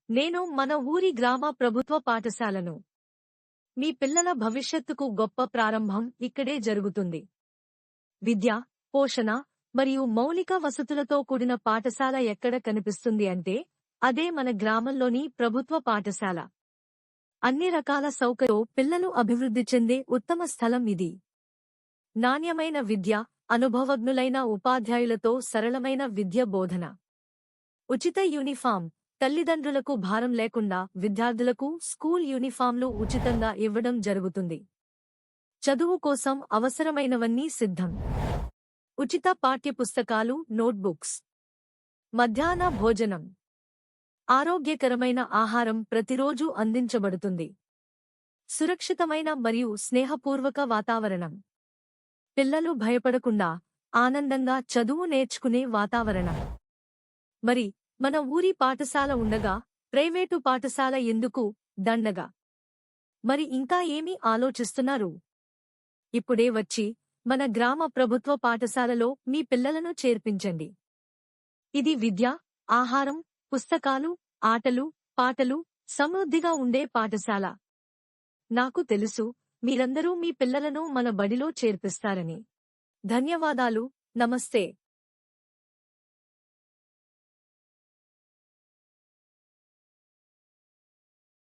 నేను మన ఊరి గ్రామ ప్రభుత్వ పాఠశాలను. మీ పిల్లల భవిష్యత్తుకు గొప్ప ప్రారంభం ఇక్కడే జరుగుతుంది. విద్య, పోషణ మరియు మౌలిక వసతులతో కూడిన పాఠశాల ఎక్కడ కనిపిస్తుంది అంటే అదే మన గ్రామంలోని ప్రభుత్వ పాఠశాల. అన్ని రకాల సౌకర్యాలతో పిల్లలు అభివృద్ధి చెందే ఉత్తమ స్థలం ఇది. నాణ్యమైన విద్య, అనుభవజ్ఞులైన ఉపాధ్యాయులతో సరళమైన విద్య బోధన. ఉచిత యూనిఫామ్, తల్లిదండ్రులకు భారం లేకుండా విద్యార్థులకు స్కూల్ యూనిఫామ్లు ఉచితంగా ఇవ్వడం జరుగుతుంది. చదువు కోసం అవసరమైనవన్నీ సిద్ధం. ఉచిత పాఠ్యపుస్తకాలు, నోట్బుక్స్, మధ్యాహ్న భోజనం, ఆరోగ్యకరమైన ఆహారం ప్రతిరోజూ అందించబడుతుంది. సురక్షితమైన మరియు స్నేహపూర్వక వాతావరణం. పిల్లలు భయపడకుండా ఆనందంగా చదువు నేర్చుకునే వాతావరణం. మరి మన ఊరి పాఠశాల ఉండగా ప్రైవేటు పాఠశాల ఎందుకు దండగా? మరి ఇంకా ఏమీ ఆలోచిస్తున్నారు? ఇప్పుడే వచ్చి మన గ్రామ ప్రభుత్వ పాఠశాలలో మీ పిల్లలను చేర్పించండి. ఇది విద్య, ఆహారం, పుస్తకాలు, ఆటలు, పాటలు సమృద్ధిగా ఉండే పాఠశాల. నాకు తెలుసు మీరందరూ మీ పిల్లలను మన బడిలో చేర్పిస్తారని. ధన్యవాదాలు. నమస్తే.